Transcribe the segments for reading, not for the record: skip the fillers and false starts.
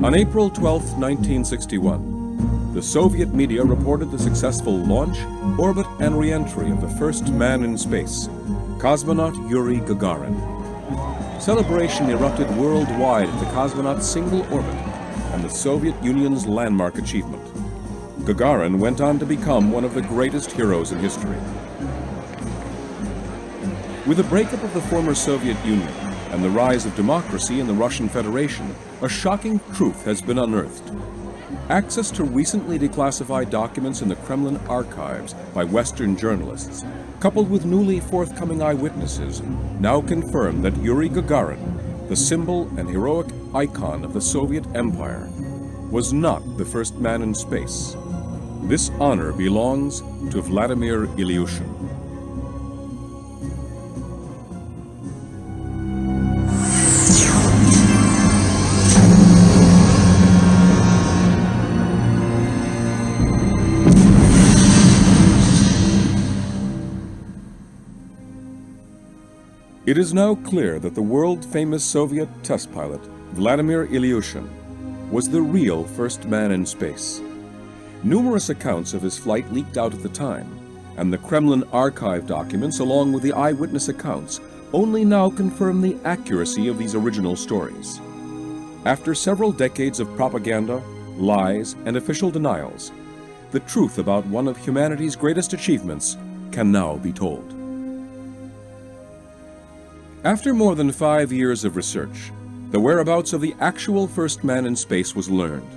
On April 12, 1961, the Soviet media reported the successful launch, orbit, and re-entry of the first man in space, Cosmonaut Yuri Gagarin. Celebration erupted worldwide at the cosmonaut's single orbit and the Soviet Union's landmark achievement. Gagarin went on to become one of the greatest heroes in history. With the breakup of the former Soviet Union and the rise of democracy in the Russian Federation, a shocking truth has been unearthed. Access to recently declassified documents in the Kremlin archives by Western journalists, coupled with newly forthcoming eyewitnesses, now confirm that Yuri Gagarin, the symbol and heroic icon of the Soviet Empire, was not the first man in space. This honor belongs to Vladimir Ilyushin. It is now clear that the world-famous Soviet test pilot, Vladimir Ilyushin, was the real first man in space. Numerous accounts of his flight leaked out at the time, and the Kremlin archive documents, along with the eyewitness accounts, only now confirm the accuracy of these original stories. After several decades of propaganda, lies, and official denials, the truth about one of humanity's greatest achievements can now be told. After more than 5 years of research, the whereabouts of the actual first man in space was learned.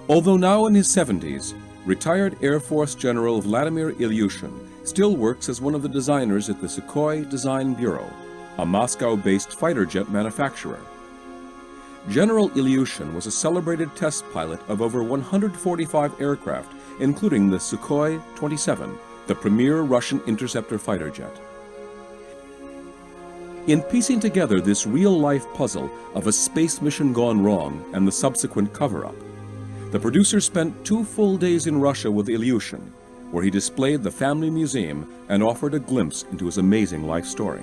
Although now in his 70s, retired Air Force General Vladimir Ilyushin still works as one of the designers at the Sukhoi Design Bureau, a Moscow-based fighter jet manufacturer. General Ilyushin was a celebrated test pilot of over 145 aircraft, including the Sukhoi 27, the premier Russian interceptor fighter jet. In piecing together this real-life puzzle of a space mission gone wrong and the subsequent cover-up, the producer spent 2 full days in Russia with Ilyushin, where he displayed the family museum and offered a glimpse into his amazing life story.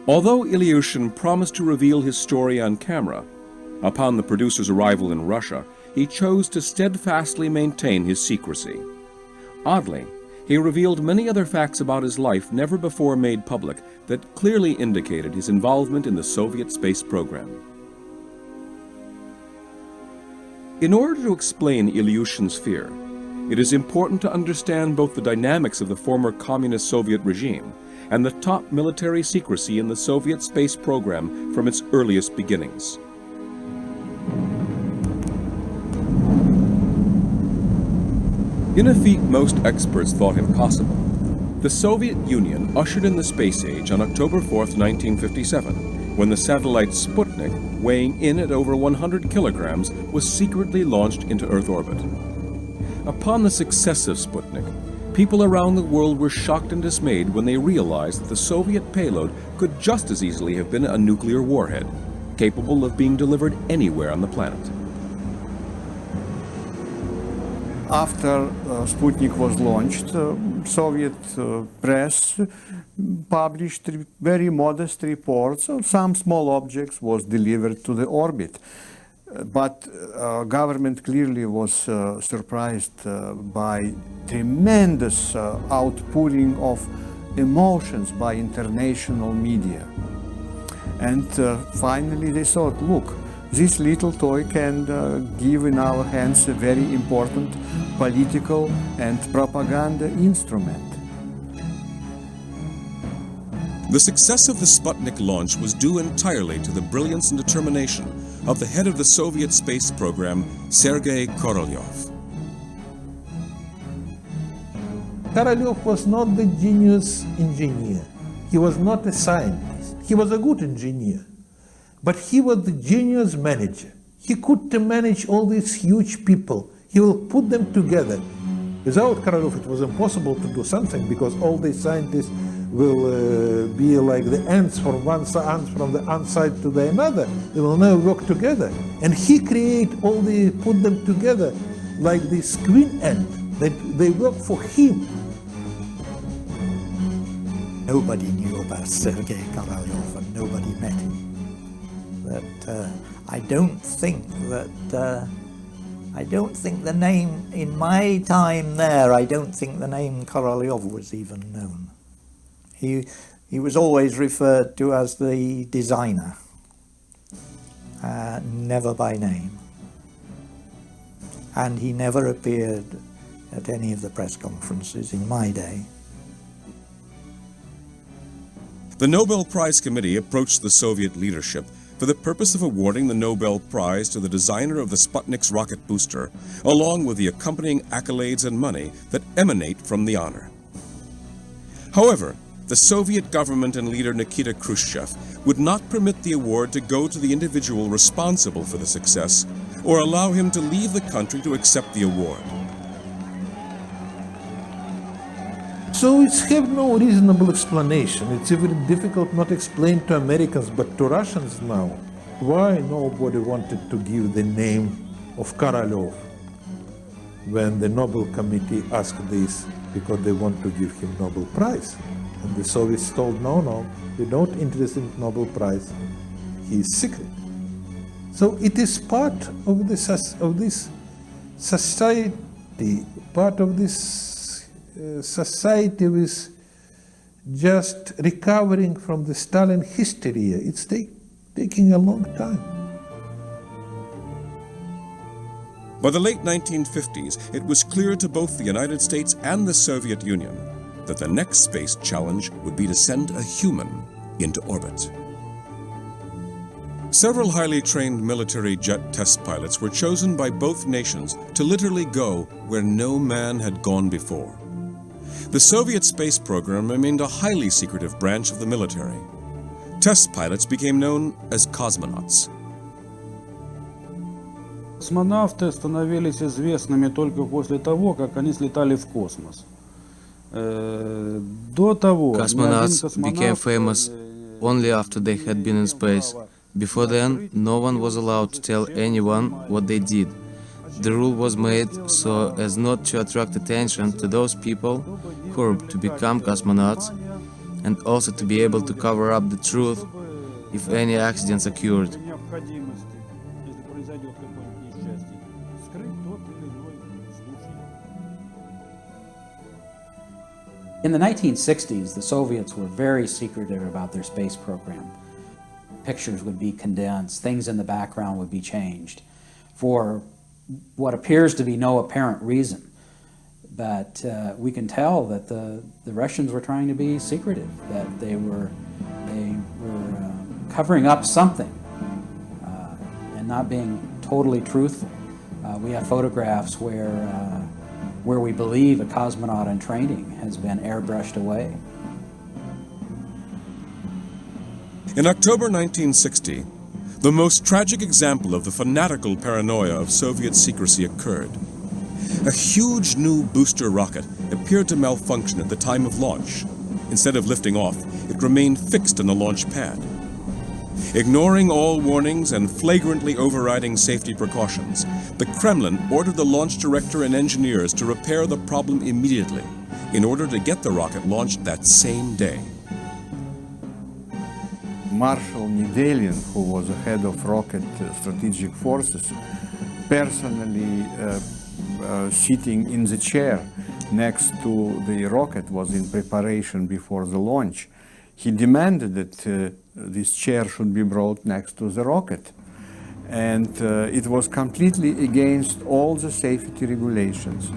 Although Ilyushin promised to reveal his story on camera, upon the producer's arrival in Russia, he chose to steadfastly maintain his secrecy. Oddly, he revealed many other facts about his life never before made public that clearly indicated his involvement in the Soviet space program. In order to explain Ilyushin's fear, it is important to understand both the dynamics of the former communist Soviet regime and the top military secrecy in the Soviet space program from its earliest beginnings. In a feat most experts thought impossible, the Soviet Union ushered in the space age on October 4, 1957, when the satellite Sputnik, weighing in at over 100 kilograms, was secretly launched into Earth orbit. Upon the success of Sputnik, people around the world were shocked and dismayed when they realized that the Soviet payload could just as easily have been a nuclear warhead, capable of being delivered anywhere on the planet. After Sputnik was launched, Soviet press published very modest reports of some small objects was delivered to the orbit. But government clearly was surprised by tremendous outpouring of emotions by international media. And finally they thought, look, this little toy can give in our hands a very important political and propaganda instrument. The success of the Sputnik launch was due entirely to the brilliance and determination of the head of the Soviet space program, Sergei Korolev. Korolev was not the genius engineer. He was not a scientist. He was a good engineer. But he was the genius manager. He could manage all these huge people. He will put them together. Without Korolev, it was impossible to do something because all these scientists will be like the ants from one side to the another. They will never work together. And he put them together like this queen ant. They work for him. Nobody knew about Sergei Korolev and nobody met him. That I don't think the name, in my time there, I don't think the name Korolyov was even known. He was always referred to as the designer, never by name. And he never appeared at any of the press conferences in my day. The Nobel Prize Committee approached the Soviet leadership for the purpose of awarding the Nobel Prize to the designer of the Sputnik's rocket booster, along with the accompanying accolades and money that emanate from the honor. However, the Soviet government and leader Nikita Khrushchev would not permit the award to go to the individual responsible for the success, or allow him to leave the country to accept the award. Soviets have no reasonable explanation. It's even difficult not to explain to Americans, but to Russians now, why nobody wanted to give the name of Korolyov when the Nobel Committee asked this because they want to give him Nobel Prize. And the Soviets told, no, we're not interested in Nobel Prize. He is secret. So it is part of this society, part of this society with just recovering from the Stalin hysteria. It's taking a long time. By the late 1950s, it was clear to both the United States and the Soviet Union that the next space challenge would be to send a human into orbit. Several highly trained military jet test pilots were chosen by both nations to literally go where no man had gone before. The Soviet space program remained a highly secretive branch of the military. Test pilots became known as cosmonauts. Космонавты становились известными только после того, как они слетали в космос. До того Cosmonauts became famous only after they had been in space. Before then, no one was allowed to tell anyone what they did. The rule was made so as not to attract attention to those people who were to become cosmonauts, and also to be able to cover up the truth if any accidents occurred. In the 1960s, the Soviets were very secretive about their space program. Pictures would be condensed, things in the background would be changed for what appears to be no apparent reason. But we can tell that the Russians were trying to be secretive, that they were covering up something and not being totally truthful. We have photographs where we believe a cosmonaut in training has been airbrushed away. In October 1960, the most tragic example of the fanatical paranoia of Soviet secrecy occurred. A huge new booster rocket appeared to malfunction at the time of launch. Instead of lifting off, it remained fixed on the launch pad. Ignoring all warnings and flagrantly overriding safety precautions, the Kremlin ordered the launch director and engineers to repair the problem immediately in order to get the rocket launched that same day. Marshal Nedelin, who was the head of rocket strategic forces, personally sitting in the chair next to the rocket, was in preparation before the launch. He demanded that this chair should be brought next to the rocket. And it was completely against all the safety regulations.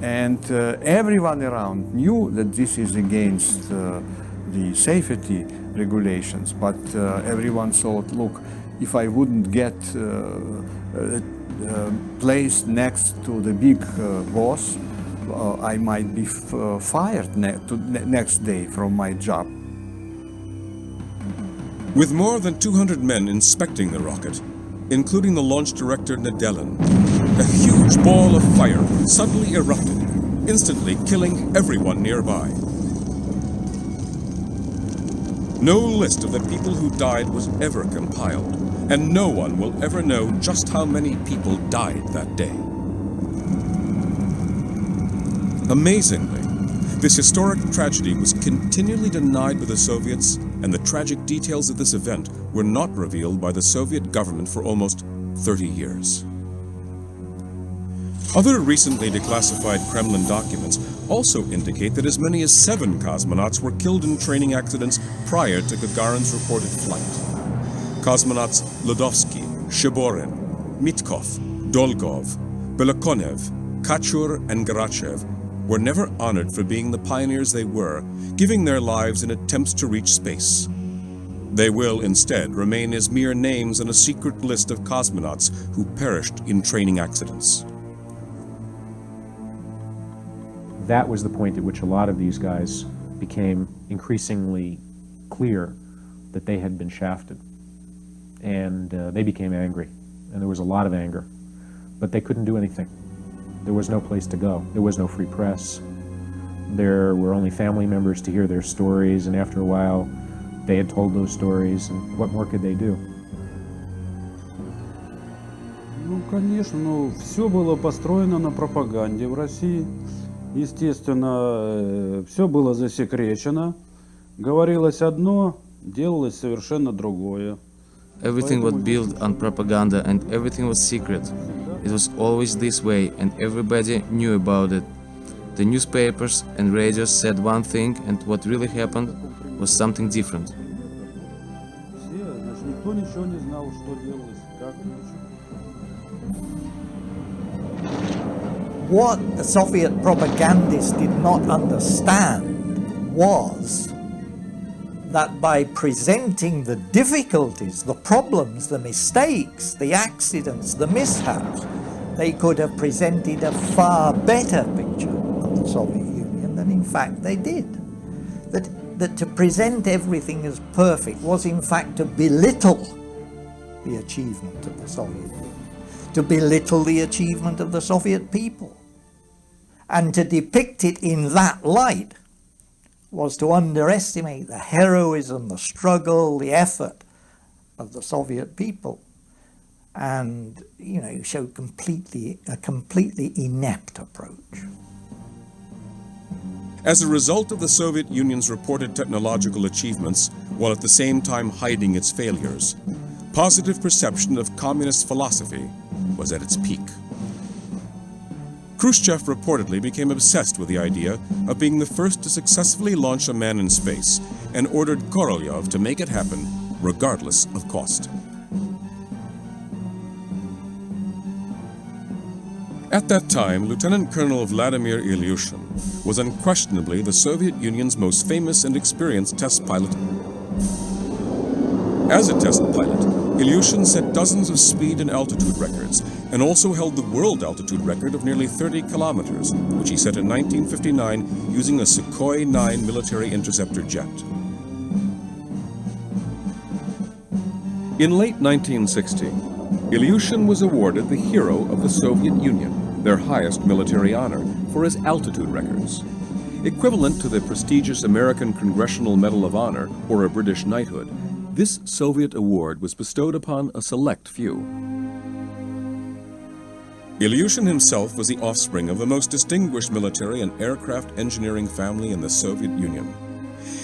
And everyone around knew that this is against the safety regulations, but everyone thought, look, if I wouldn't get placed next to the big boss, I might be fired next day from my job. With more than 200 men inspecting the rocket, including the launch director Nedelin, a huge ball of fire suddenly erupted, instantly killing everyone nearby. No list of the people who died was ever compiled, and no one will ever know just how many people died that day. Amazingly, this historic tragedy was continually denied by the Soviets and the tragic details of this event were not revealed by the Soviet government for almost 30 years. Other recently declassified Kremlin documents also indicate that as many as 7 cosmonauts were killed in training accidents prior to Gagarin's reported flight. Cosmonauts Ludovsky, Shiborin, Mitkov, Dolgov, Belakonev, Kachur, and Garachev were never honored for being the pioneers they were, giving their lives in attempts to reach space. They will instead remain as mere names in a secret list of cosmonauts who perished in training accidents. That was the point at which a lot of these guys became increasingly clear that they had been shafted. And they became angry, and there was a lot of anger. But they couldn't do anything. There was no place to go. There was no free press. There were only family members to hear their stories, and after a while, they had told those stories, and what more could they do? Ну, конечно, все было построено на пропаганде в России. Естественно, все было засекречено. Говорилось одно, делалось совершенно другое. Everything was built on propaganda and everything was secret. It was always this way and everybody knew about it. The newspapers and radios said one thing and what really happened was something different. Все, значит, никто ничего не знал, что делалось, как, What the Soviet propagandists did not understand was that by presenting the difficulties, the problems, the mistakes, the accidents, the mishaps, they could have presented a far better picture of the Soviet Union than in fact they did. That to present everything as perfect was in fact to belittle the achievement of the Soviet Union, to belittle the achievement of the Soviet people. And to depict it in that light was to underestimate the heroism, the struggle, the effort of the Soviet people, and show a completely inept approach. As a result of the Soviet Union's reported technological achievements, while at the same time hiding its failures, positive perception of communist philosophy was at its peak. Khrushchev reportedly became obsessed with the idea of being the first to successfully launch a man in space and ordered Korolev to make it happen, regardless of cost. At that time, Lieutenant Colonel Vladimir Ilyushin was unquestionably the Soviet Union's most famous and experienced test pilot. As a test pilot, Ilyushin set dozens of speed and altitude records and also held the world altitude record of nearly 30 kilometers, which he set in 1959 using a Sukhoi 9 military interceptor jet. In late 1960, Ilyushin was awarded the Hero of the Soviet Union, their highest military honor, for his altitude records. Equivalent to the prestigious American Congressional Medal of Honor or a British knighthood, this Soviet award was bestowed upon a select few. Ilyushin himself was the offspring of the most distinguished military and aircraft engineering family in the Soviet Union.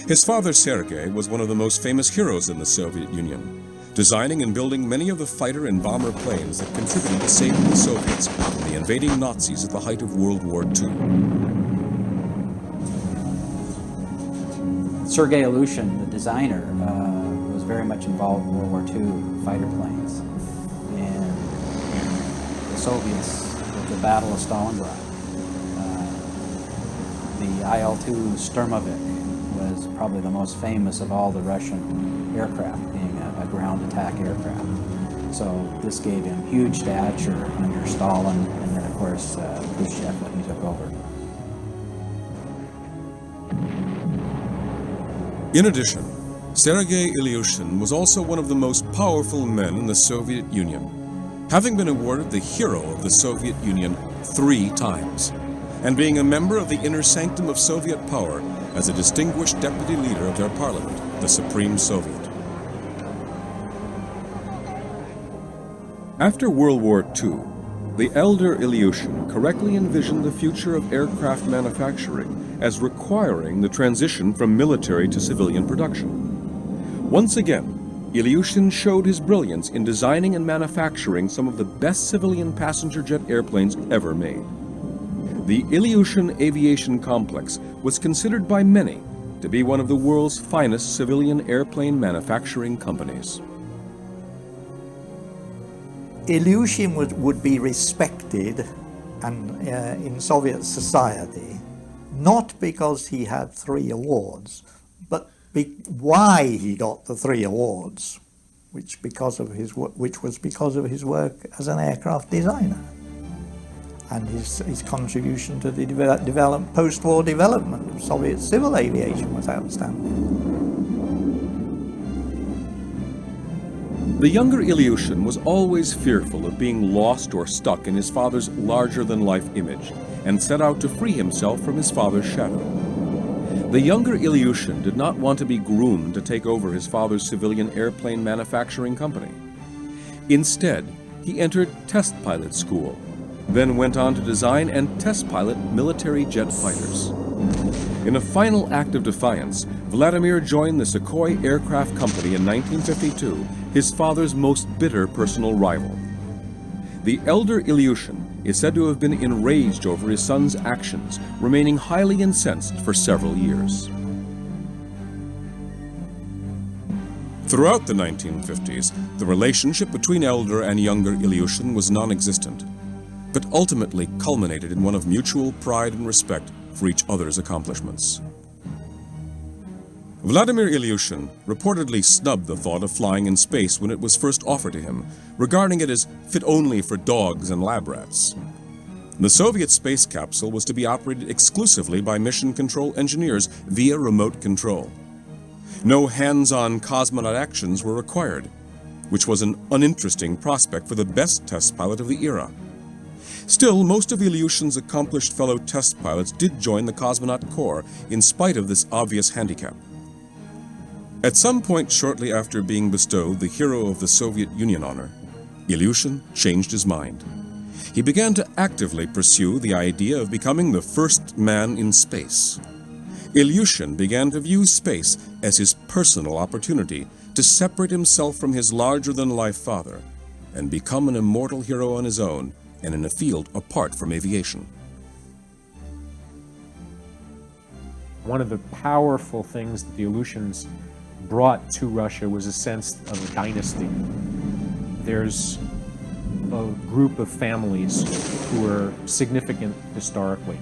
His father Sergei was one of the most famous heroes in the Soviet Union, designing and building many of the fighter and bomber planes that contributed to saving the Soviets from the invading Nazis at the height of World War II. Sergei Ilyushin, the designer, was very much involved in World War II fighter planes. And the Soviets, with the Battle of Stalingrad, the IL-2 Sturmovik was probably the most famous of all the Russian aircraft, being a ground attack aircraft. So this gave him huge stature under Stalin, and then of course Khrushchev when he took over. In addition, Sergei Ilyushin was also one of the most powerful men in the Soviet Union, having been awarded the Hero of the Soviet Union 3 times, and being a member of the inner sanctum of Soviet power as a distinguished deputy leader of their parliament, the Supreme Soviet. After World War II, the elder Ilyushin correctly envisioned the future of aircraft manufacturing as requiring the transition from military to civilian production. Once again, Ilyushin showed his brilliance in designing and manufacturing some of the best civilian passenger jet airplanes ever made. The Ilyushin Aviation Complex was considered by many to be one of the world's finest civilian airplane manufacturing companies. Ilyushin would be respected and, in Soviet society, not because he had 3 awards, but why he got the 3 awards, which was because of his work as an aircraft designer and his contribution to the post-war development of Soviet civil aviation was outstanding. The younger Ilyushin was always fearful of being lost or stuck in his father's larger-than-life image and set out to free himself from his father's shadow. The younger Ilyushin did not want to be groomed to take over his father's civilian airplane manufacturing company. Instead, he entered test pilot school, then went on to design and test pilot military jet fighters. In a final act of defiance, Vladimir joined the Sukhoi Aircraft Company in 1952, his father's most bitter personal rival. The elder Ilyushin is said to have been enraged over his son's actions, remaining highly incensed for several years. Throughout the 1950s, the relationship between elder and younger Ilyushin was non-existent, but ultimately culminated in one of mutual pride and respect for each other's accomplishments. Vladimir Ilyushin reportedly snubbed the thought of flying in space when it was first offered to him, regarding it as fit only for dogs and lab rats. The Soviet space capsule was to be operated exclusively by mission control engineers via remote control. No hands-on cosmonaut actions were required, which was an uninteresting prospect for the best test pilot of the era. Still, most of Ilyushin's accomplished fellow test pilots did join the Cosmonaut Corps in spite of this obvious handicap. At some point shortly after being bestowed the Hero of the Soviet Union honor, Ilyushin changed his mind. He began to actively pursue the idea of becoming the first man in space. Ilyushin began to view space as his personal opportunity to separate himself from his larger-than-life father and become an immortal hero on his own and in a field apart from aviation. One of the powerful things that the Ilyushins brought to Russia was a sense of a dynasty. There's a group of families who were significant historically,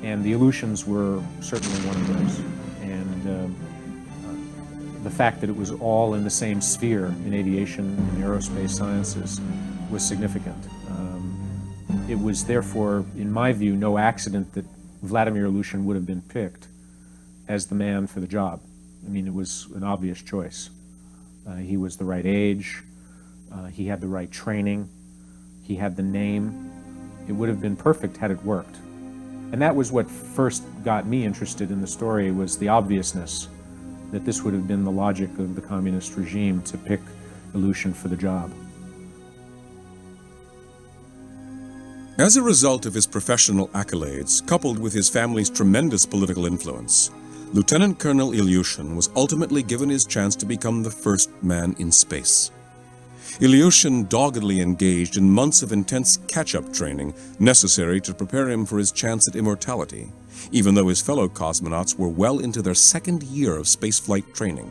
and the Ilyushins were certainly one of those. And the fact that it was all in the same sphere in aviation and aerospace sciences was significant. It was therefore, in my view, no accident that Vladimir Ilyushin would have been picked as the man for the job. I mean, it was an obvious choice. He was the right age, he had the right training, he had the name. It would have been perfect had it worked. And that was what first got me interested in the story, was the obviousness that this would have been the logic of the communist regime to pick Ilyushin for the job. As a result of his professional accolades, coupled with his family's tremendous political influence, Lieutenant Colonel Ilyushin was ultimately given his chance to become the first man in space. Ilyushin doggedly engaged in months of intense catch-up training necessary to prepare him for his chance at immortality, even though his fellow cosmonauts were well into their second year of spaceflight training.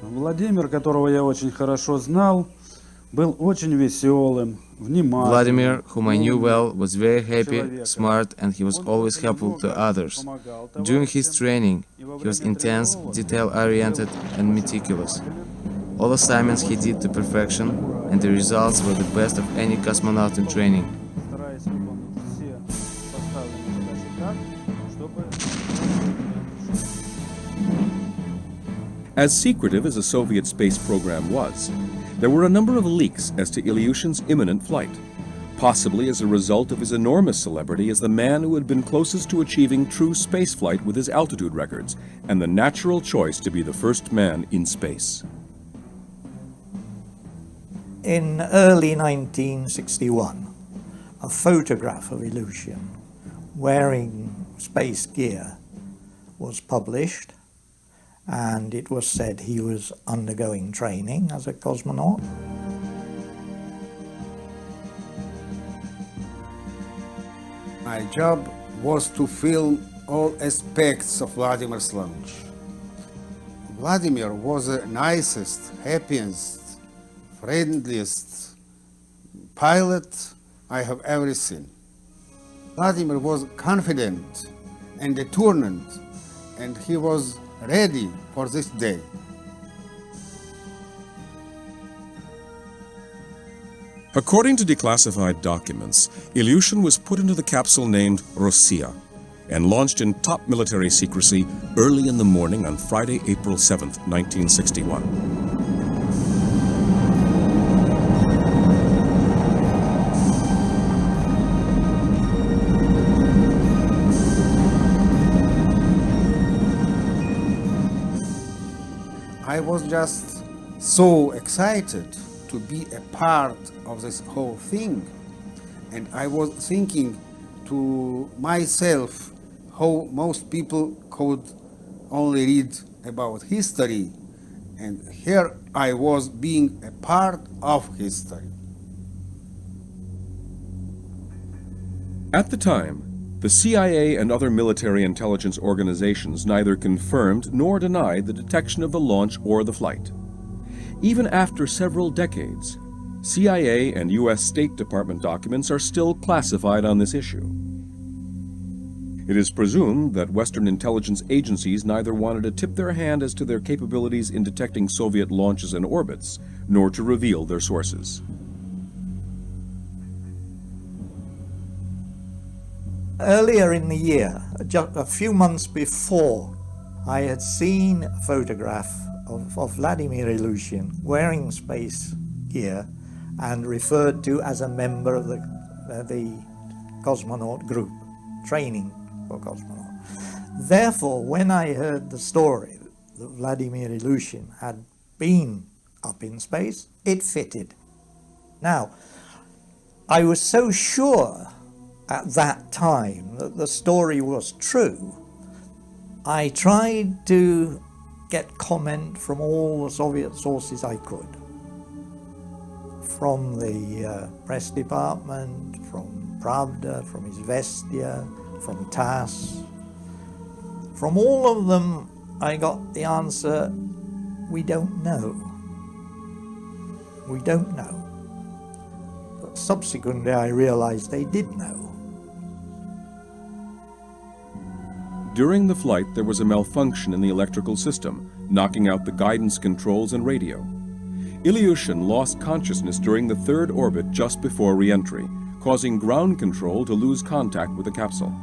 Владимир, которого я очень хорошо знал, был очень веселым, внимательным. Vladimir, whom I knew well, was very happy, smart, and he was always helpful to others. During his training, he was intense, detail-oriented, and meticulous. All assignments he did to perfection, and the results were the best of any cosmonaut in training. Стараясь выполнить все поставленные задачи так, чтобы... As secretive as the Soviet space program was, there were a number of leaks as to Ilyushin's imminent flight, possibly as a result of his enormous celebrity as the man who had been closest to achieving true spaceflight with his altitude records, and the natural choice to be the first man in space. In early 1961, a photograph of Ilyushin wearing space gear was published, and it was said he was undergoing training as a cosmonaut. My job was to film all aspects of Vladimir's launch. Vladimir was the nicest, happiest, friendliest pilot I have ever seen. Vladimir was confident and determined, and he was ready for this day. According to declassified documents, Ilyushin was put into the capsule named Rossiya and launched in top military secrecy early in the morning on Friday, April 7, 1961. I was just so excited to be a part of this whole thing, and I was thinking to myself how most people could only read about history, and here I was being a part of history. At the time, the CIA and other military intelligence organizations neither confirmed nor denied the detection of the launch or the flight. Even after several decades, CIA and U.S. State Department documents are still classified on this issue. It is presumed that Western intelligence agencies neither wanted to tip their hand as to their capabilities in detecting Soviet launches and orbits, nor to reveal their sources. Earlier in the year, just a few months before, I had seen a photograph of Vladimir Ilyushin wearing space gear and referred to as a member of the cosmonaut group, training for cosmonaut. Therefore, when I heard the story that Vladimir Ilyushin had been up in space, it fitted. Now, I was so sure at that time that the story was true, I tried to get comment from all the Soviet sources I could. From the press department, from Pravda, from Izvestia, from TASS. From all of them, I got the answer, we don't know. We don't know. But subsequently, I realized they did know. During the flight, there was a malfunction in the electrical system, knocking out the guidance controls and radio. Ilyushin lost consciousness during the third orbit just before re-entry, causing ground control to lose contact with the capsule.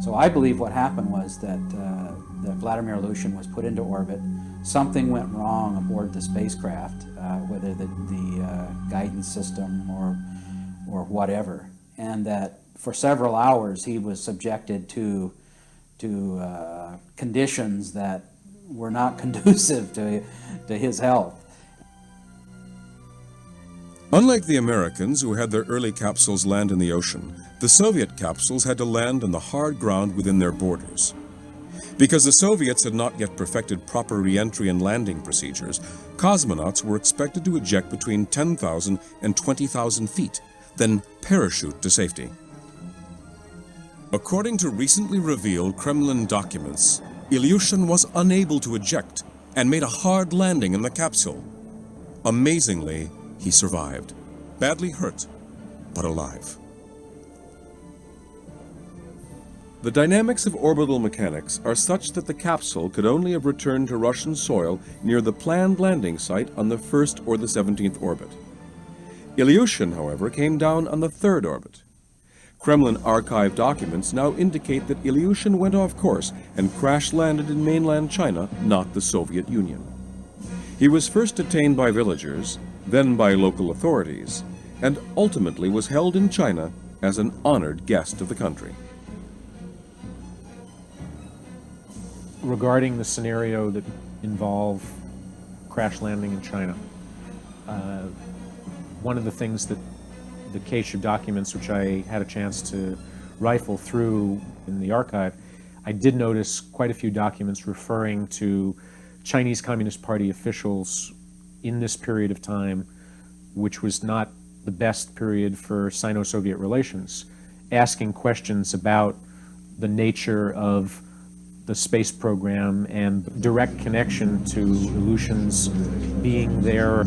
So I believe what happened was that, that Vladimir Ilyushin was put into orbit. Something went wrong aboard the spacecraft, whether the guidance system or whatever, and that for several hours he was subjected to conditions that were not conducive to his health. Unlike the Americans, who had their early capsules land in the ocean, the Soviet capsules had to land on the hard ground within their borders. Because the Soviets had not yet perfected proper re-entry and landing procedures, cosmonauts were expected to eject between 10,000 and 20,000 feet, then parachute to safety. According to recently revealed Kremlin documents, Ilyushin was unable to eject and made a hard landing in the capsule. Amazingly, he survived, badly hurt, but alive. The dynamics of orbital mechanics are such that the capsule could only have returned to Russian soil near the planned landing site on the 1st or the 17th orbit. Ilyushin, however, came down on the 3rd orbit. Kremlin archive documents now indicate that Ilyushin went off course and crash-landed in mainland China, not the Soviet Union. He was first detained by villagers, then by local authorities, and ultimately was held in China as an honored guest of the country. Regarding the scenario that involved crash landing in China, one of the things that the cache of documents which I had a chance to rifle through in the archive I did notice quite a few documents referring to Chinese Communist Party officials in this period of time, which was not the best period for Sino-Soviet relations, asking questions about the nature of the space program and direct connection to Ilyushin's being there.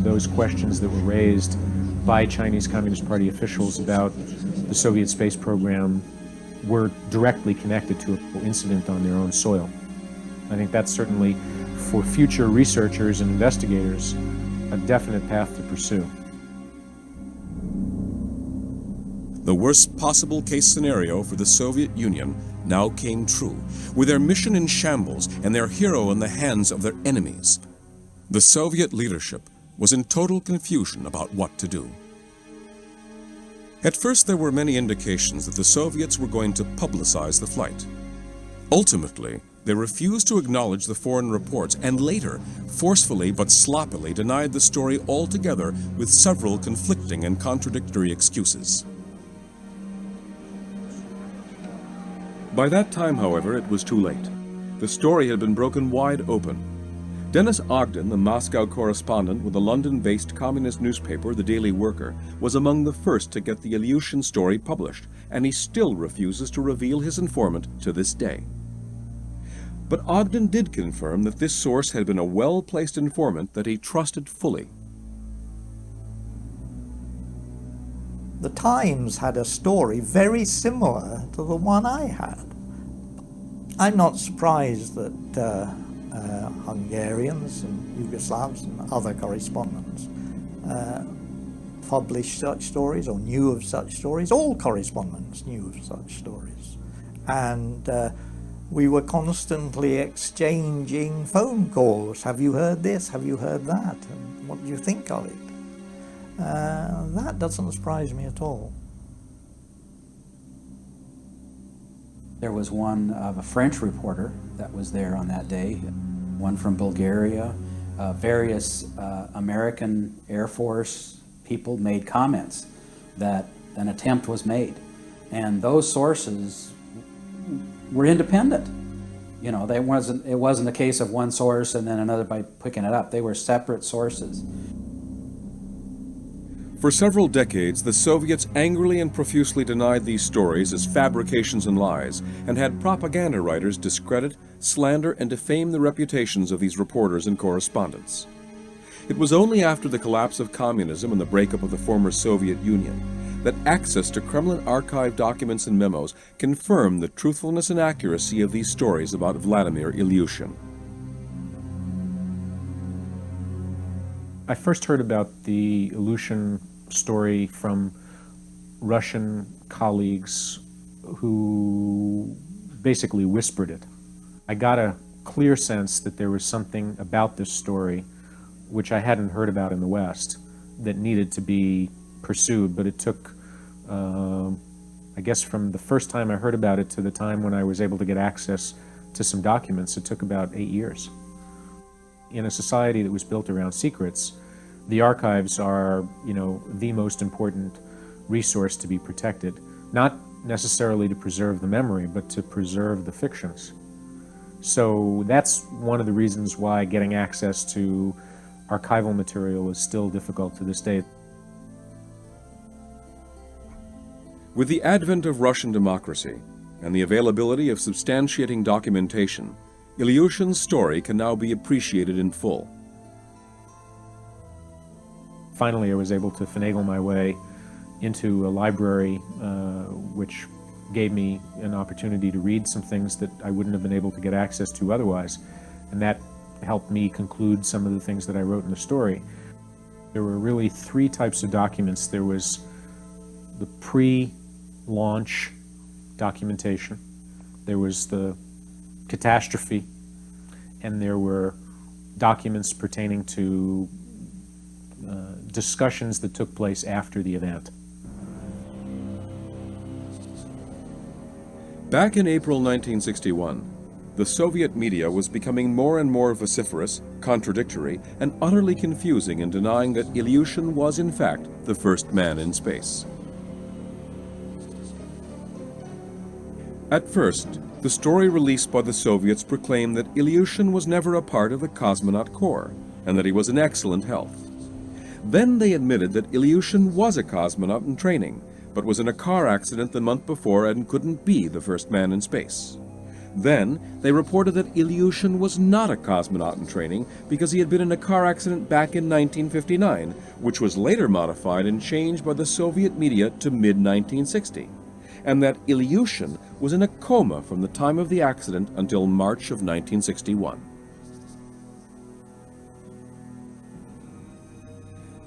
Those questions that were raised by Chinese Communist Party officials about the Soviet space program were directly connected to an incident on their own soil. I think that's certainly, for future researchers and investigators, a definite path to pursue. The worst possible case scenario for the Soviet Union now came true, with their mission in shambles and their hero in the hands of their enemies. The Soviet leadership was in total confusion about what to do. At first, there were many indications that the Soviets were going to publicize the flight. Ultimately, they refused to acknowledge the foreign reports and later forcefully but sloppily denied the story altogether with several conflicting and contradictory excuses. By that time, however, it was too late. The story had been broken wide open. Denis Ogden, the Moscow correspondent with the London-based communist newspaper The Daily Worker, was among the first to get the Ilyushin story published, and he still refuses to reveal his informant to this day. But Ogden did confirm that this source had been a well-placed informant that he trusted fully. The Times had a story very similar to the one I had. I'm not surprised that Hungarians and Yugoslavs and other correspondents published such stories or knew of such stories. All correspondents knew of such stories. And we were constantly exchanging phone calls. Have you heard this? Have you heard that? And what do you think of it? That doesn't surprise me at all. There was one of a French reporter that was there on that day, one from Bulgaria. Various American Air Force people made comments that an attempt was made. And those sources were independent. You know, it wasn't a case of one source and then another by picking it up. They were separate sources. For several decades, the Soviets angrily and profusely denied these stories as fabrications and lies, and had propaganda writers discredit, slander, and defame the reputations of these reporters and correspondents. It was only after the collapse of communism and the breakup of the former Soviet Union that access to Kremlin archive documents and memos confirmed the truthfulness and accuracy of these stories about Vladimir Ilyushin. I first heard about the Ilyushin story from Russian colleagues who basically whispered it. I got a clear sense that there was something about this story which I hadn't heard about in the West that needed to be pursued, but it took, I guess from the first time I heard about it to the time when I was able to get access to some documents, it took about 8 years. In a society that was built around secrets, the archives are, the most important resource to be protected, not necessarily to preserve the memory, but to preserve the fictions. So that's one of the reasons why getting access to archival material is still difficult to this day. With the advent of Russian democracy and the availability of substantiating documentation, Ilyushin's story can now be appreciated in full. Finally, I was able to finagle my way into a library which gave me an opportunity to read some things that I wouldn't have been able to get access to otherwise. And that helped me conclude some of the things that I wrote in the story. There were really 3 types of documents. There was the pre-launch documentation, there was the catastrophe, and there were documents pertaining to discussions that took place after the event. Back in April 1961, the Soviet media was becoming more and more vociferous, contradictory, and utterly confusing in denying that Ilyushin was in fact the first man in space. At first, The story released by the Soviets proclaimed that Ilyushin was never a part of the Cosmonaut Corps and that he was in excellent health. Then they admitted that Ilyushin was a cosmonaut in training, but was in a car accident the month before and couldn't be the first man in space. Then they reported that Ilyushin was not a cosmonaut in training because he had been in a car accident back in 1959, which was later modified and changed by the Soviet media to mid-1960, and that Ilyushin was in a coma from the time of the accident until March of 1961.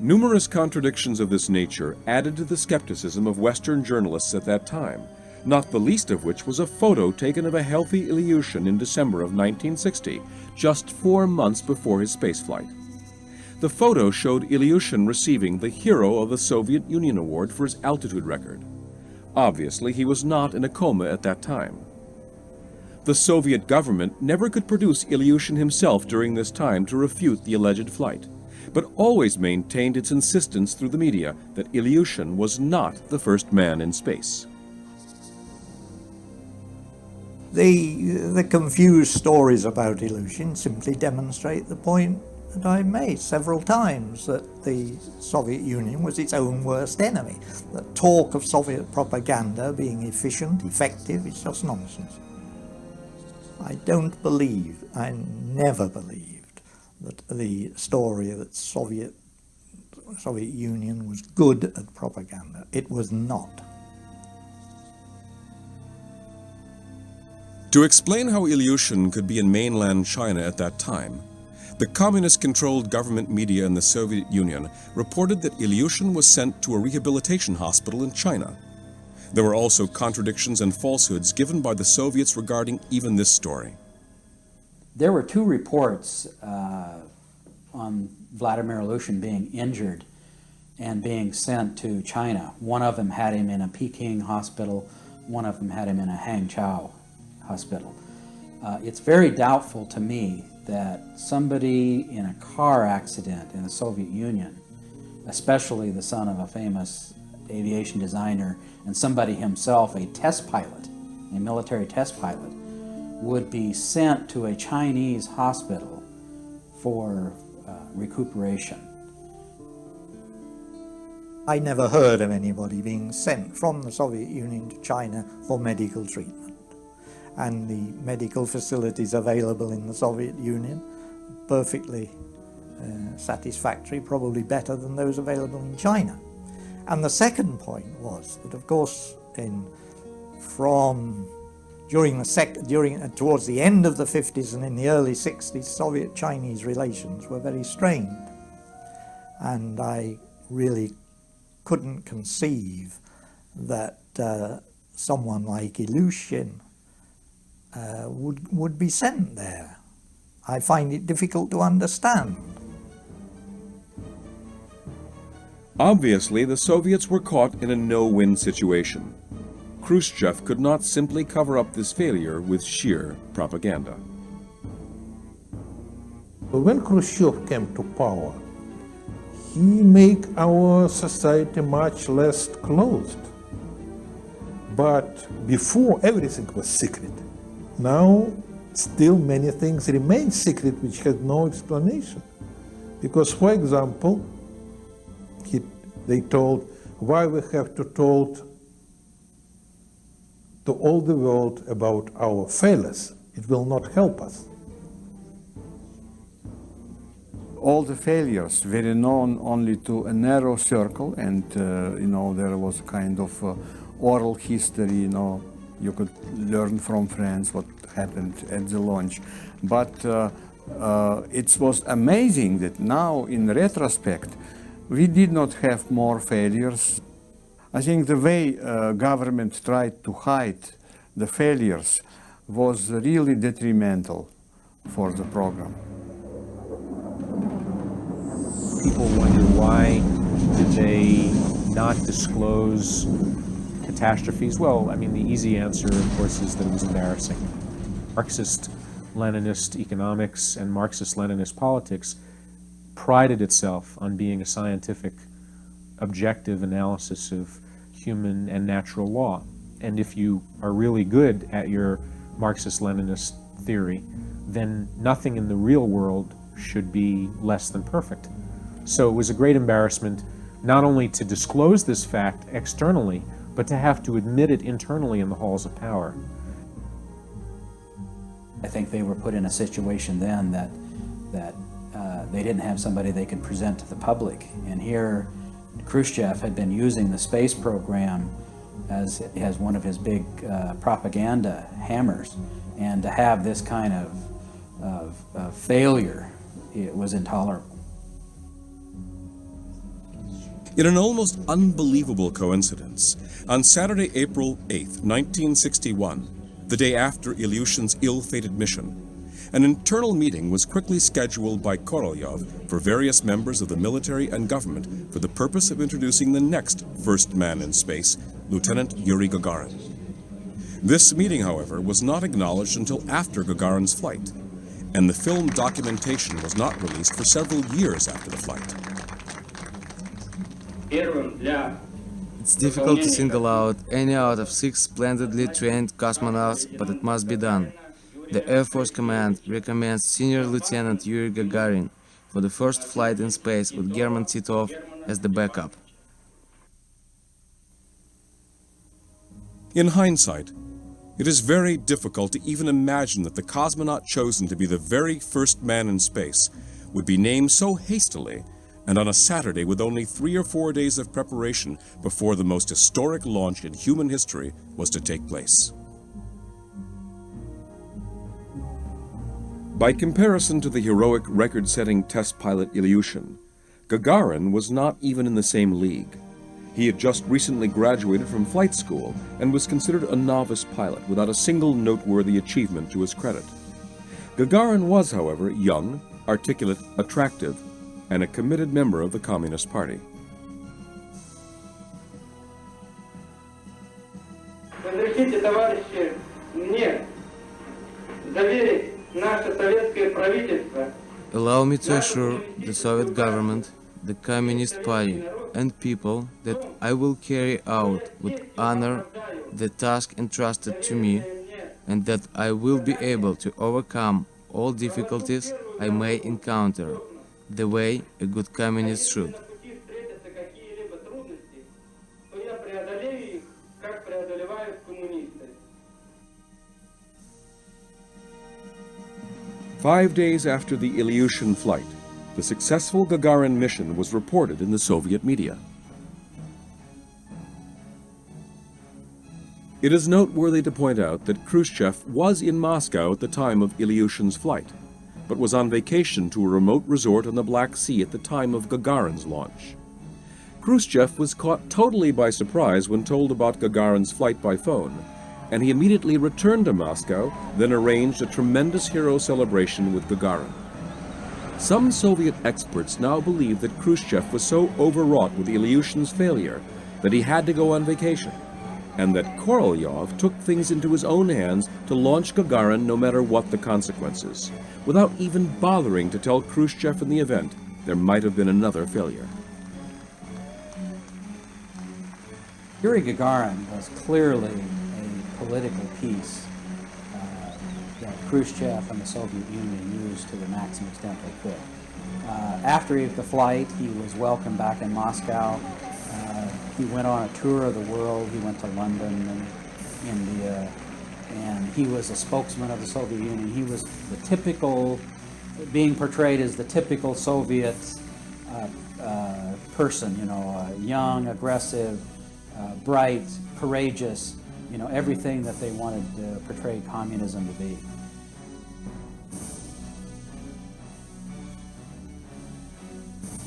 Numerous contradictions of this nature added to the skepticism of Western journalists at that time, not the least of which was a photo taken of a healthy Ilyushin in December of 1960, just 4 months before his spaceflight. The photo showed Ilyushin receiving the Hero of the Soviet Union Award for his altitude record. Obviously, he was not in a coma at that time. The Soviet government never could produce Ilyushin himself during this time to refute the alleged flight, but always maintained its insistence through the media that Ilyushin was not the first man in space. The confused stories about Ilyushin simply demonstrate the point that I made several times, that the Soviet Union was its own worst enemy. That talk of Soviet propaganda being efficient, effective, is just nonsense. I don't believe, I never believed, that the story that Soviet Union was good at propaganda. It was not. To explain how Ilyushin could be in mainland China at that time, the communist-controlled government media in the Soviet Union reported that Ilyushin was sent to a rehabilitation hospital in China. There were also contradictions and falsehoods given by the Soviets regarding even this story. There were 2 reports on Vladimir Ilyushin being injured and being sent to China. One of them had him in a Peking hospital, one of them had him in a Hangzhou hospital. It's very doubtful to me that somebody in a car accident in the Soviet Union, especially the son of a famous aviation designer and somebody himself, a test pilot, a military test pilot, would be sent to a Chinese hospital for recuperation. I never heard of anybody being sent from the Soviet Union to China for medical treatment. And the medical facilities available in the Soviet Union perfectly satisfactory, probably better than those available in China. And the second point was that, of course, towards the end of the 50s and in the early 60s, Soviet-Chinese relations were very strained. And I really couldn't conceive that someone like Ilyushin would be sent there. I find it difficult to understand. Obviously, the Soviets were caught in a no-win situation. Khrushchev could not simply cover up this failure with sheer propaganda. When Khrushchev came to power, he made our society much less closed. But before, everything was secret. Now, still many things remain secret which had no explanation. Because, for example, they told, why we have to told to all the world about our failures? It will not help us. All the failures were known only to a narrow circle, and there was a kind of oral history, you could learn from friends what happened at the launch. But it was amazing that now, in retrospect, we did not have more failures. I think the way government tried to hide the failures was really detrimental for the program. People wonder, why did they not disclose catastrophes? Well, I mean, the easy answer, of course, is that it was embarrassing. Marxist-Leninist economics and Marxist-Leninist politics prided itself on being a scientific, objective analysis of human and natural law. And if you are really good at your Marxist-Leninist theory, then nothing in the real world should be less than perfect. So it was a great embarrassment not only to disclose this fact externally, but to have to admit it internally in the halls of power. I think they were put in a situation then that they didn't have somebody they could present to the public. And here, Khrushchev had been using the space program as one of his big propaganda hammers. And to have this kind of failure, it was intolerable. In an almost unbelievable coincidence, on Saturday, April 8, 1961, the day after Ilyushin's ill-fated mission, an internal meeting was quickly scheduled by Korolyov for various members of the military and government for the purpose of introducing the next first man in space, Lieutenant Yuri Gagarin. This meeting, however, was not acknowledged until after Gagarin's flight, and the film documentation was not released for several years after the flight. It's difficult to single out any out of 6 splendidly trained cosmonauts, but it must be done. The Air Force Command recommends Senior Lieutenant Yuri Gagarin for the first flight in space with German Titov as the backup. In hindsight, it is very difficult to even imagine that the cosmonaut chosen to be the very first man in space would be named so hastily and on a Saturday with only 3 or 4 days of preparation before the most historic launch in human history was to take place. By comparison to the heroic record-setting test pilot Ilyushin, Gagarin was not even in the same league. He had just recently graduated from flight school and was considered a novice pilot without a single noteworthy achievement to his credit. Gagarin was, however, young, articulate, attractive, and a committed member of the Communist Party. Разрешите, товарищи, мне заверить наше советское правительство. Allow me to assure the Soviet government, the Communist Party, and people that I will carry out with honor the task entrusted to me, and that I will be able to overcome all difficulties I may encounter, the way a good communist should. 5 days after the Ilyushin flight, the successful Gagarin mission was reported in the Soviet media. It is noteworthy to point out that Khrushchev was in Moscow at the time of Ilyushin's flight, but was on vacation to a remote resort on the Black Sea at the time of Gagarin's launch. Khrushchev was caught totally by surprise when told about Gagarin's flight by phone, and he immediately returned to Moscow, then arranged a tremendous hero celebration with Gagarin. Some Soviet experts now believe that Khrushchev was so overwrought with Ilyushin's failure that he had to go on vacation, and that Korolyov took things into his own hands to launch Gagarin no matter what the consequences, without even bothering to tell Khrushchev in the event there might have been another failure. Yuri Gagarin was clearly a political piece that Khrushchev and the Soviet Union used to the maximum extent they could. After the flight, he was welcomed back in Moscow. He went on a tour of the world. He went to London and India, and he was a spokesman of the Soviet Union. He was the typical, being portrayed as the typical Soviet person, you know, young, aggressive, bright, courageous, you know, everything that they wanted to portray communism to be.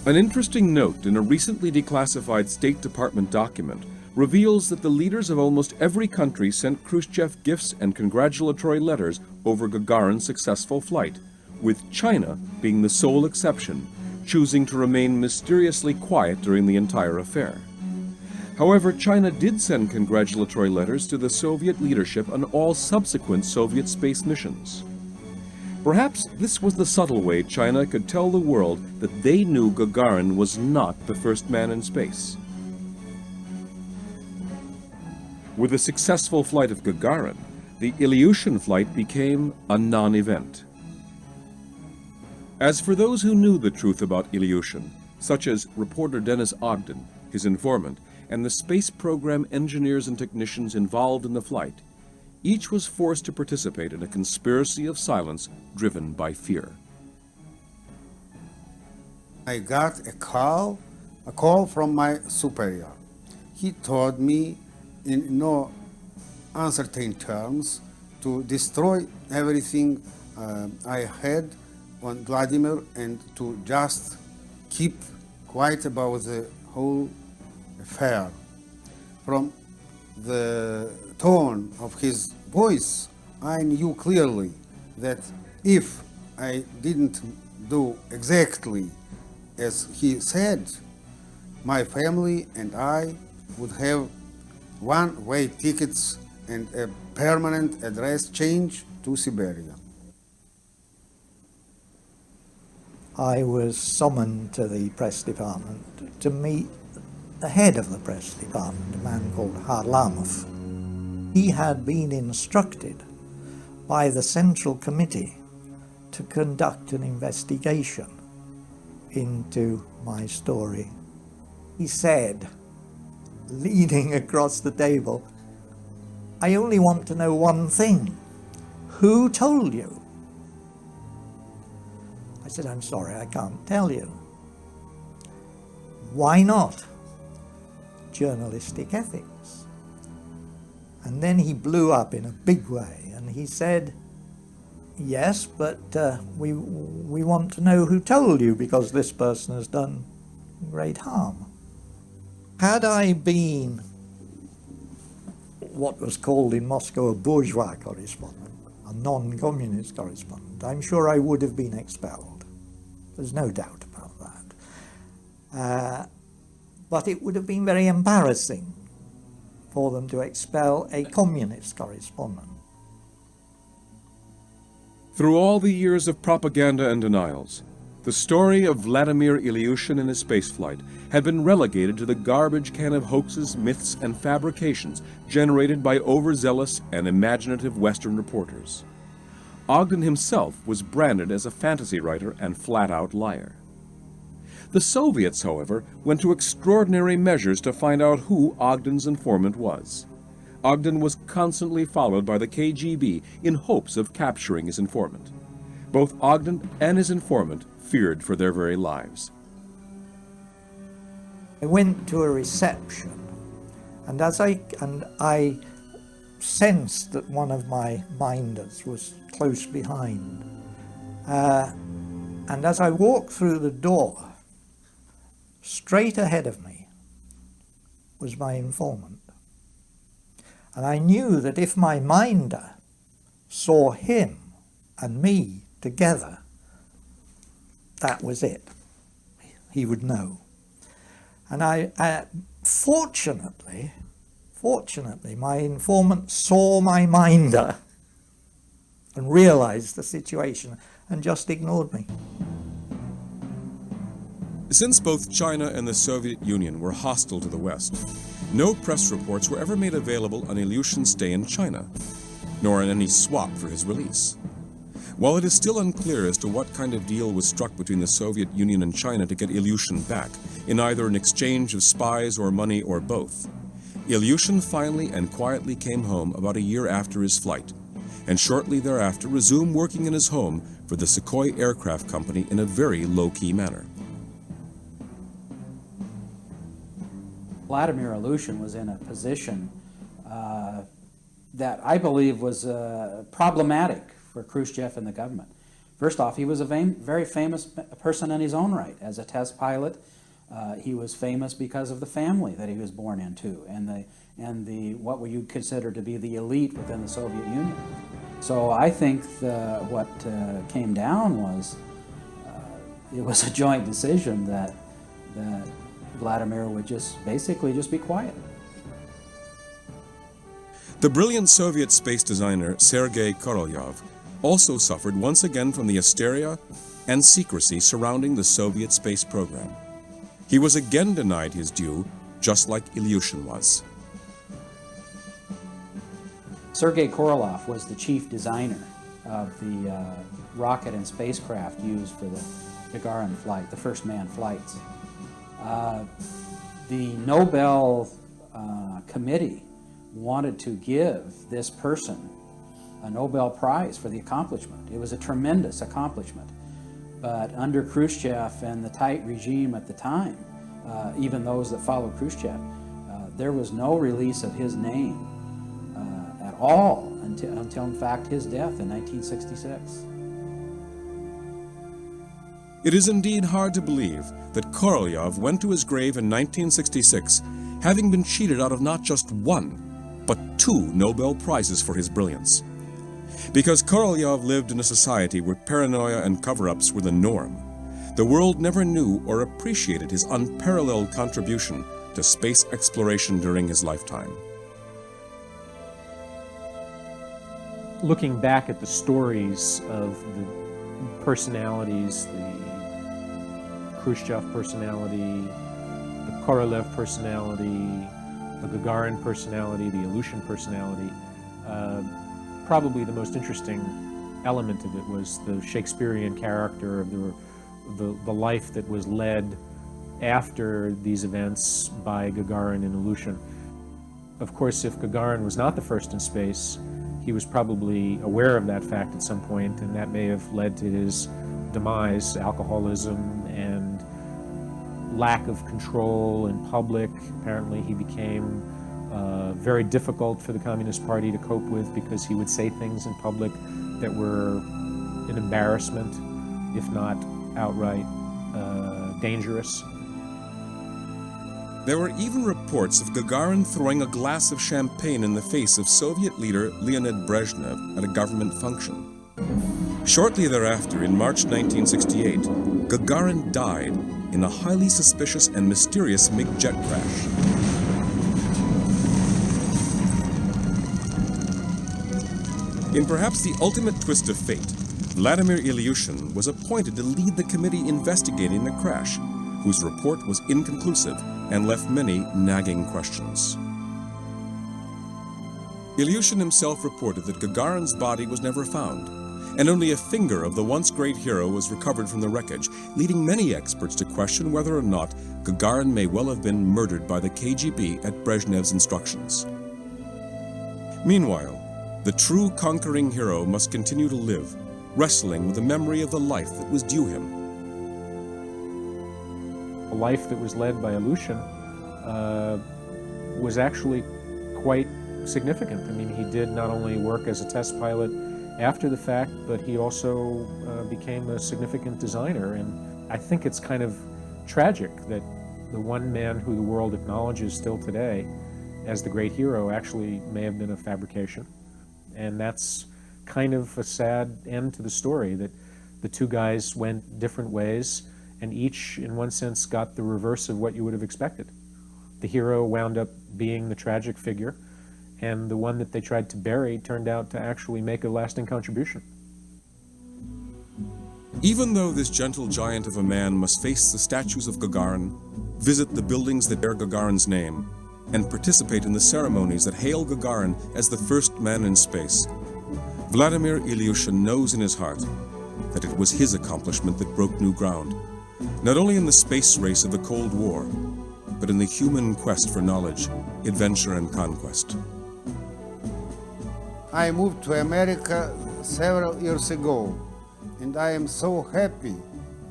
An interesting note in a recently declassified State Department document reveals that the leaders of almost every country sent Khrushchev gifts and congratulatory letters over Gagarin's successful flight, with China being the sole exception, choosing to remain mysteriously quiet during the entire affair. However, China did send congratulatory letters to the Soviet leadership on all subsequent Soviet space missions. Perhaps this was the subtle way China could tell the world that they knew Gagarin was not the first man in space. With the successful flight of Gagarin, the Ilyushin flight became a non-event. As for those who knew the truth about Ilyushin, such as reporter Dennis Ogden, his informant, and the space program engineers and technicians involved in the flight, each was forced to participate in a conspiracy of silence driven by fear. I got a call from my superior. He told me in no uncertain terms to destroy everything I had on Vladimir and to just keep quiet about the whole affair. From the tone of his voice, I knew clearly that if I didn't do exactly as he said, my family and I would have one-way tickets and a permanent address change to Siberia. I was summoned to the press department to meet the head of the press department, a man called Harlamov. He had been instructed by the Central Committee to conduct an investigation into my story. He said, leaning across the table, "I only want to know one thing. Who told you?" I said, "I'm sorry, I can't tell you." "Why not?" "Journalistic ethics." And then he blew up in a big way and he said, "Yes, but we want to know who told you because this person has done great harm." Had I been what was called in Moscow a bourgeois correspondent, a non-communist correspondent, I'm sure I would have been expelled. There's no doubt about that. But it would have been very embarrassing for them to expel a communist correspondent. Through all the years of propaganda and denials, the story of Vladimir Ilyushin and his spaceflight had been relegated to the garbage can of hoaxes, myths, and fabrications generated by overzealous and imaginative Western reporters. Ogden himself was branded as a fantasy writer and flat-out liar. The Soviets, however, went to extraordinary measures to find out who Ogden's informant was. Ogden was constantly followed by the KGB in hopes of capturing his informant. Both Ogden and his informant feared for their very lives. I went to a reception, and I sensed that one of my minders was close behind. And as I walked through the door, straight ahead of me was my informant. And I knew that if my minder saw him and me together, that was it. He would know. And fortunately, my informant saw my minder and realized the situation and just ignored me. Since both China and the Soviet Union were hostile to the West, no press reports were ever made available on Ilyushin's stay in China, nor on any swap for his release. While it is still unclear as to what kind of deal was struck between the Soviet Union and China to get Ilyushin back, in either an exchange of spies or money or both, Ilyushin finally and quietly came home about a year after his flight, and shortly thereafter resumed working in his home for the Sukhoi Aircraft Company in a very low-key manner. Vladimir Ilyushin was in a position that I believe was problematic for Khrushchev and the government. First off, he was a very famous person in his own right. As a test pilot, he was famous because of the family that he was born into and the what you consider to be the elite within the Soviet Union. So I think what came down was it was a joint decision that Vladimir would basically just be quiet. The brilliant Soviet space designer Sergei Korolyov also suffered once again from the hysteria and secrecy surrounding the Soviet space program. He was again denied his due, just like Ilyushin was. Sergei Korolev was the chief designer of the rocket and spacecraft used for the Gagarin flight, the first manned flights. The Nobel Committee wanted to give this person a Nobel Prize for the accomplishment. It was a tremendous accomplishment. But under Khrushchev and the tight regime at the time, even those that followed Khrushchev, there was no release of his name at all until in fact his death in 1966. It is indeed hard to believe that Korolev went to his grave in 1966 having been cheated out of not just one, but 2 Nobel Prizes for his brilliance. Because Korolev lived in a society where paranoia and cover-ups were the norm, the world never knew or appreciated his unparalleled contribution to space exploration during his lifetime. Looking back at the stories of the personalities, the Khrushchev personality, the Korolev personality, the Gagarin personality, the Ilyushin personality, probably the most interesting element of it was the Shakespearean character of the life that was led after these events by Gagarin and Ilyushin. Of course, if Gagarin was not the first in space, he was probably aware of that fact at some point, and that may have led to his demise, alcoholism and lack of control in public. Apparently he became very difficult for the Communist Party to cope with because he would say things in public that were an embarrassment, if not outright dangerous. There were even reports of Gagarin throwing a glass of champagne in the face of Soviet leader Leonid Brezhnev at a government function. Shortly thereafter, in March 1968, Gagarin died in a highly suspicious and mysterious MiG jet crash. In perhaps the ultimate twist of fate, Vladimir Ilyushin was appointed to lead the committee investigating the crash, whose report was inconclusive and left many nagging questions. Ilyushin himself reported that Gagarin's body was never found, and only a finger of the once great hero was recovered from the wreckage, leading many experts to question whether or not Gagarin may well have been murdered by the KGB at Brezhnev's instructions. Meanwhile, the true conquering hero must continue to live, wrestling with the memory of the life that was due him. The life that was led by Ilyushin was actually quite significant. I mean, he did not only work as a test pilot after the fact, but he also became a significant designer. And I think it's kind of tragic that the one man who the world acknowledges still today as the great hero actually may have been a fabrication. And that's kind of a sad end to the story, that the two guys went different ways and each, in one sense, got the reverse of what you would have expected. The hero wound up being the tragic figure, and the one that they tried to bury turned out to actually make a lasting contribution. Even though this gentle giant of a man must face the statues of Gagarin, visit the buildings that bear Gagarin's name, and participate in the ceremonies that hail Gagarin as the first man in space, Vladimir Ilyushin knows in his heart that it was his accomplishment that broke new ground, not only in the space race of the Cold War, but in the human quest for knowledge, adventure, and conquest. I moved to America several years ago, and I am so happy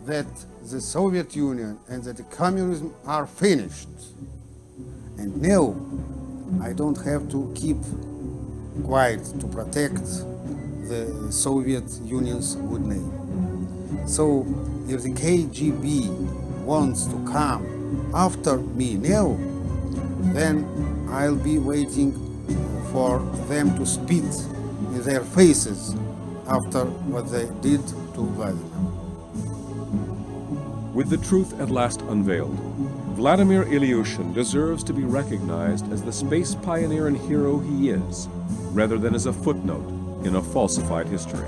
that the Soviet Union and that the communism are finished. And now I don't have to keep quiet to protect the Soviet Union's good name. So if the KGB wants to come after me now, then I'll be waiting for them to spit in their faces after what they did to Vladimir. With the truth at last unveiled, Vladimir Ilyushin deserves to be recognized as the space pioneer and hero he is, rather than as a footnote in a falsified history.